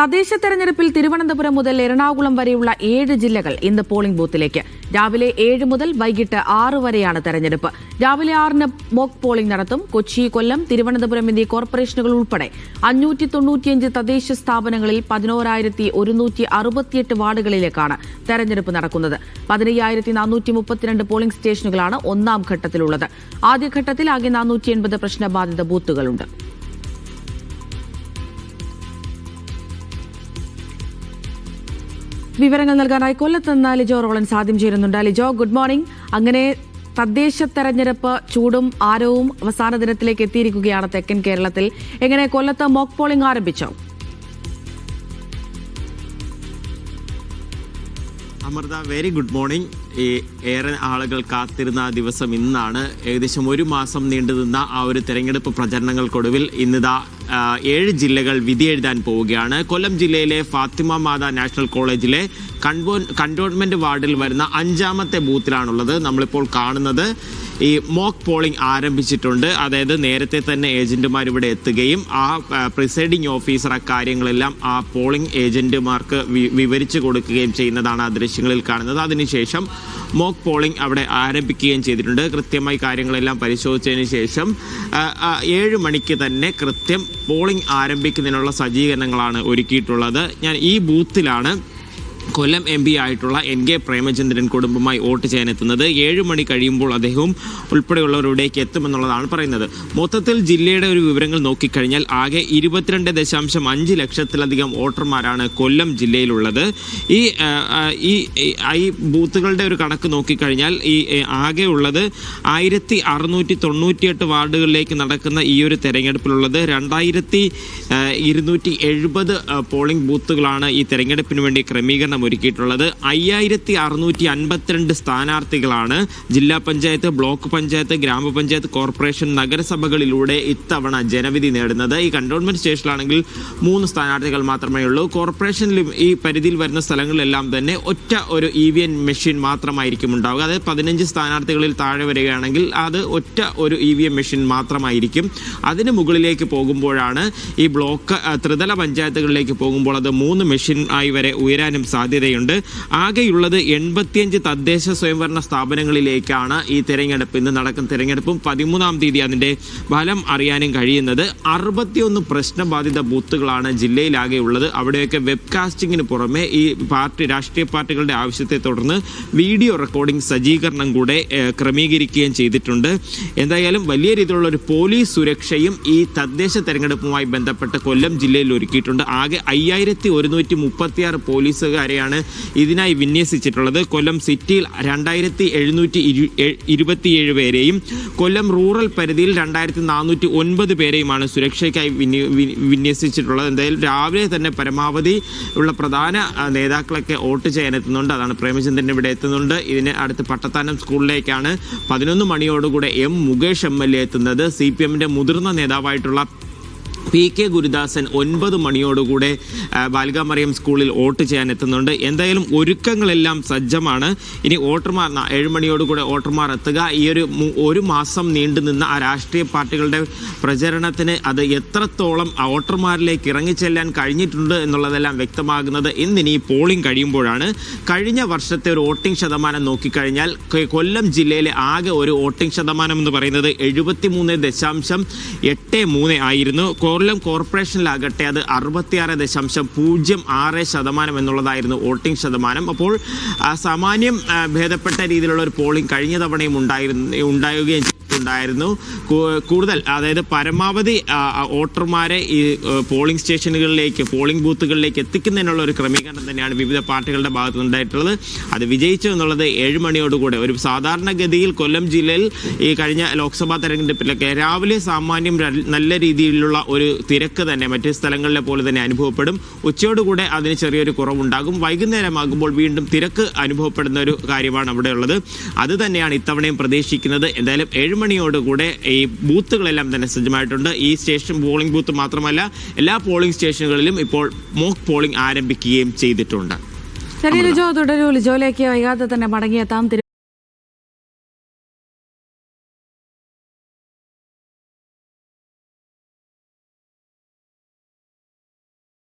തദ്ദേശ തെരഞ്ഞെടുപ്പിൽ തിരുവനന്തപുരം മുതൽ എറണാകുളം വരെയുള്ള 7 ജില്ലകൾ ഇന്ന് പോളിംഗ് ബൂത്തിലേക്ക്. രാവിലെ 7 മുതൽ വൈകിട്ട് 6 വരെയാണ് തെരഞ്ഞെടുപ്പ്. രാവിലെ 6-ന് മോക്ക് പോളിംഗ് നടത്തും. കൊച്ചി, കൊല്ലം, തിരുവനന്തപുരം എന്നീ കോർപ്പറേഷനുകൾ ഉൾപ്പെടെ 595 തദ്ദേശ സ്ഥാപനങ്ങളിൽ 11,168 വാർഡുകളിലേക്കാണ് തെരഞ്ഞെടുപ്പ് നടക്കുന്നത്. 15,432 പോളിംഗ് സ്റ്റേഷനുകളാണ് ഒന്നാം ഘട്ടത്തിലുള്ളത്. ആദ്യഘട്ടത്തിൽ ആകെ 480 പ്രശ്നബാധിത ബൂത്തുകളുണ്ട്. വിവരങ്ങൾ നൽകാനായി കൊല്ലത്ത് നിന്ന് ലിജോ റോളൻസ് ആദ്യം ചേരുന്നുണ്ട്. Lijo, good morning. അങ്ങനെ തദ്ദേശ തെരഞ്ഞെടുപ്പ് ചൂടും ആരവും അവസാന ദിനത്തിലേക്ക് എത്തിയിരിക്കുകയാണ് തെക്കൻ കേരളത്തിൽ. എങ്ങനെ കൊല്ലത്ത് മോക്ക് പോളിംഗ് ആരംഭിച്ചോ? Amrita, very good morning. ഏറെ ആളുകൾ കാത്തിരുന്ന ദിവസം ഇന്നാണ്. ഏകദേശം 1 മാസം നീണ്ടുനിന്ന ആ ഒരു തെരഞ്ഞെടുപ്പ് പ്രചരണങ്ങൾക്കൊടുവിൽ ഇന്നിതാ 7 ജില്ലകൾ വിധിയെഴുതാൻ പോവുകയാണ്. കൊല്ലം ജില്ലയിലെ ഫാത്തിമ മാതാ നാഷണൽ കോളേജിലെ കണ്ടോൺമെന്റ് വാർഡിൽ വരുന്ന 5ാമത്തെ ബൂത്തിലാണുള്ളത്. നമ്മളിപ്പോൾ കാണുന്നത് ഈ മോക്ക് പോളിംഗ് ആരംഭിച്ചിട്ടുണ്ട്. അതായത് നേരത്തെ തന്നെ ഏജന്റുമാർ ഇവിടെ എത്തുകയും ആ പ്രിസൈഡിംഗ് ഓഫീസർ അക്കാര്യങ്ങളെല്ലാം ആ പോളിംഗ് ഏജന്റുമാർക്ക് വിവരിച്ചു കൊടുക്കുകയും ചെയ്യുന്നതാണ് ആ ദൃശ്യങ്ങളിൽ കാണുന്നത്. അതിനുശേഷം മോക്ക് പോളിംഗ് അവിടെ ആരംഭിക്കുകയും ചെയ്തിട്ടുണ്ട്. കൃത്യമായി കാര്യങ്ങളെല്ലാം പരിശോധിച്ചതിന് ശേഷം 7 മണിക്ക് തന്നെ കൃത്യം പോളിംഗ് ആരംഭിക്കുന്നതിനുള്ള സജ്ജീകരണങ്ങളാണ് ഒരുക്കിയിട്ടുള്ളത്. ഞാൻ ഈ ബൂത്തിലാണ് കൊല്ലം MP ആയിട്ടുള്ള NK പ്രേമചന്ദ്രൻ കുടുംബമായി വോട്ട് ചെയ്യാനെത്തുന്നത്. 7 മണി കഴിയുമ്പോൾ അദ്ദേഹവും ഉൾപ്പെടെയുള്ളവർ ഇവിടേക്ക് എത്തുമെന്നുള്ളതാണ് പറയുന്നത്. മൊത്തത്തിൽ ജില്ലയുടെ ഒരു വിവരങ്ങൾ നോക്കിക്കഴിഞ്ഞാൽ ആകെ 22.5 ലക്ഷത്തിലധികം വോട്ടർമാരാണ് കൊല്ലം ജില്ലയിലുള്ളത്. ഈ ബൂത്തുകളുടെ ഒരു കണക്ക് നോക്കിക്കഴിഞ്ഞാൽ ഈ ആകെ ഉള്ളത് 1698 വാർഡുകളിലേക്ക് നടക്കുന്ന ഈ ഒരു തെരഞ്ഞെടുപ്പിലുള്ളത് 2270 പോളിംഗ് ബൂത്തുകളാണ് ഈ തെരഞ്ഞെടുപ്പിന് വേണ്ടി ക്രമീകരണം ഒരുക്കിയിട്ടുള്ളത്. 5652 സ്ഥാനാർത്ഥികളാണ് ജില്ലാ പഞ്ചായത്ത്, ബ്ലോക്ക് പഞ്ചായത്ത്, ഗ്രാമപഞ്ചായത്ത്, കോർപ്പറേഷൻ, നഗരസഭകളിലൂടെ ഇത്തവണ ജനവിധി നേടുന്നത്. ഈ കണ്ടോൺമെന്റ് സ്റ്റേഷനിലാണെങ്കിൽ 3 സ്ഥാനാർത്ഥികൾ മാത്രമേ ഉള്ളൂ. കോർപ്പറേഷനിലും ഈ പരിധിയിൽ വരുന്ന സ്ഥലങ്ങളിലെല്ലാം തന്നെ ഒറ്റ ഒരു EVM മെഷീൻ മാത്രമായിരിക്കും ഉണ്ടാവുക. അതായത് 15 സ്ഥാനാർത്ഥികളിൽ താഴെ വരികയാണെങ്കിൽ അത് ഒറ്റ ഒരു EVM മെഷീൻ മാത്രമായിരിക്കും. അതിന് മുകളിലേക്ക് പോകുമ്പോഴാണ് ഈ ബ്ലോക്ക് ത്രിതല പഞ്ചായത്തുകളിലേക്ക് പോകുമ്പോൾ അത് 3 മെഷീൻ ആയി വരെ ഉയരാനും സാധ്യതയുണ്ട്. ആകെയുള്ളത് 85 തദ്ദേശ സ്വയംഭരണ സ്ഥാപനങ്ങളിലേക്കാണ് ഈ തെരഞ്ഞെടുപ്പ്. ഇന്ന് നടക്കുന്ന തെരഞ്ഞെടുപ്പും 13-ാം തീയതി അതിൻ്റെ ഫലം അറിയാനും കഴിയുന്നത്. 61 പ്രശ്നബാധിത ബൂത്തുകളാണ് ജില്ലയിലാകെ ഉള്ളത്. അവിടെയൊക്കെ വെബ്കാസ്റ്റിങ്ങിന് പുറമെ ഈ രാഷ്ട്രീയ പാർട്ടികളുടെ ആവശ്യത്തെ തുടർന്ന് വീഡിയോ റെക്കോർഡിംഗ് സജ്ജീകരണം കൂടെ ക്രമീകരിക്കുകയും ചെയ്തിട്ടുണ്ട്. എന്തായാലും വലിയ രീതിയിലുള്ള ഒരു പോലീസ് സുരക്ഷയും ഈ തദ്ദേശ തെരഞ്ഞെടുപ്പുമായി ബന്ധപ്പെട്ട് കൊല്ലം ജില്ലയിൽ ഒരുക്കിയിട്ടുണ്ട്. ആകെ 5136 പോലീസുകാരെയാണ് ഇതിനായി വിന്യസിച്ചിട്ടുള്ളത്. കൊല്ലം സിറ്റിയിൽ 2727 പേരെയും കൊല്ലം റൂറൽ പരിധിയിൽ 2409 പേരെയുമാണ് സുരക്ഷയ്ക്കായി വിന്യസിച്ചിട്ടുള്ളത്. എന്തായാലും രാവിലെ തന്നെ പരമാവധി ഉള്ള പ്രധാന നേതാക്കളൊക്കെ വോട്ട് ചെയ്യാനെത്തുന്നുണ്ട്. അതാണ് പ്രേമചന്ദ്രൻ ഇവിടെ എത്തുന്നുണ്ട്. ഇതിന് അടുത്ത് പട്ടത്താനം സ്കൂളിലേക്കാണ് 11 മണിയോടുകൂടെ മുകേഷ് MLA എത്തുന്നത്. CPMന്റെ മുതിർന്ന നേതാവായിട്ടുള്ള PK ഗുരുദാസൻ 9 മണിയോടുകൂടെ ബാലികാമറിയം സ്കൂളിൽ വോട്ട് ചെയ്യാൻ എത്തുന്നുണ്ട്. എന്തായാലും ഒരുക്കങ്ങളെല്ലാം സജ്ജമാണ്. ഇനി വോട്ടർമാർ 7 മണിയോടുകൂടെ വോട്ടർമാർ എത്തുക. ഈ ഒരു മാസം നീണ്ടുനിന്ന ആ രാഷ്ട്രീയ പാർട്ടികളുടെ പ്രചരണത്തിന് അത് എത്രത്തോളം വോട്ടർമാരിലേക്ക് ഇറങ്ങിച്ചെല്ലാൻ കഴിഞ്ഞിട്ടുണ്ട് എന്നുള്ളതെല്ലാം വ്യക്തമാകുന്നത് ഇന്നിനി പോളിംഗ് കഴിയുമ്പോഴാണ്. കഴിഞ്ഞ വർഷത്തെ ഒരു വോട്ടിംഗ് ശതമാനം നോക്കിക്കഴിഞ്ഞാൽ കൊല്ലം ജില്ലയിലെ ആകെ ഒരു വോട്ടിംഗ് ശതമാനം എന്ന് പറയുന്നത് 73.83 ആയിരുന്നു. കൊല്ലം കോർപ്പറേഷനിലാകട്ടെ അത് 66.06% എന്നുള്ളതായിരുന്നു വോട്ടിംഗ് ശതമാനം. അപ്പോൾ സാമാന്യം ഭേദപ്പെട്ട രീതിയിലുള്ള ഒരു പോളിംഗ് കഴിഞ്ഞ തവണയും ഉണ്ടാവുകയും ഉണ്ടായിരുന്നു. കൂടുതൽ അതായത് പരമാവധി വോട്ടർമാരെ ഈ പോളിംഗ് സ്റ്റേഷനുകളിലേക്ക്, പോളിംഗ് ബൂത്തുകളിലേക്ക് എത്തിക്കുന്നതിനുള്ള ഒരു ക്രമീകരണം തന്നെയാണ് വിവിധ പാർട്ടികളുടെ ഭാഗത്ത് ഉണ്ടായിട്ടുള്ളത്. അത് വിജയിച്ചു എന്നുള്ളത് 7 മണിയോടുകൂടെ. ഒരു സാധാരണഗതിയിൽ കൊല്ലം ജില്ലയിൽ ഈ കഴിഞ്ഞ ലോക്സഭാ തെരഞ്ഞെടുപ്പിലൊക്കെ രാവിലെ സാമാന്യം നല്ല രീതിയിലുള്ള ഒരു തിരക്ക് തന്നെ മറ്റ് സ്ഥലങ്ങളിലെ പോലെ തന്നെ അനുഭവപ്പെടും. ഉച്ചയോടുകൂടെ അതിന് ചെറിയൊരു കുറവുണ്ടാകും. വൈകുന്നേരമാകുമ്പോൾ വീണ്ടും തിരക്ക് അനുഭവപ്പെടുന്ന ഒരു കാര്യമാണ് അവിടെ ഉള്ളത്. അത് തന്നെയാണ് ഇത്തവണയും പ്രതീക്ഷിക്കുന്നത്. എന്തായാലും 7 മണിയോടുകൂടെ ഈ ബൂത്തുകളെല്ലാം തന്നെ സജ്ജമായിട്ടുണ്ട്. ഈ സ്റ്റേഷൻ പോളിംഗ് ബൂത്ത് മാത്രമല്ല എല്ലാ പോളിംഗ് സ്റ്റേഷനുകളിലും ഇപ്പോൾ മോക്ക് പോളിംഗ് ആരംഭിക്കുകയും ചെയ്തിട്ടുണ്ട്. ശരി ലിജോ, തുടരൂ. ലിജോയിലേക്ക് വൈകാതെ തന്നെ മടങ്ങിയെത്താം.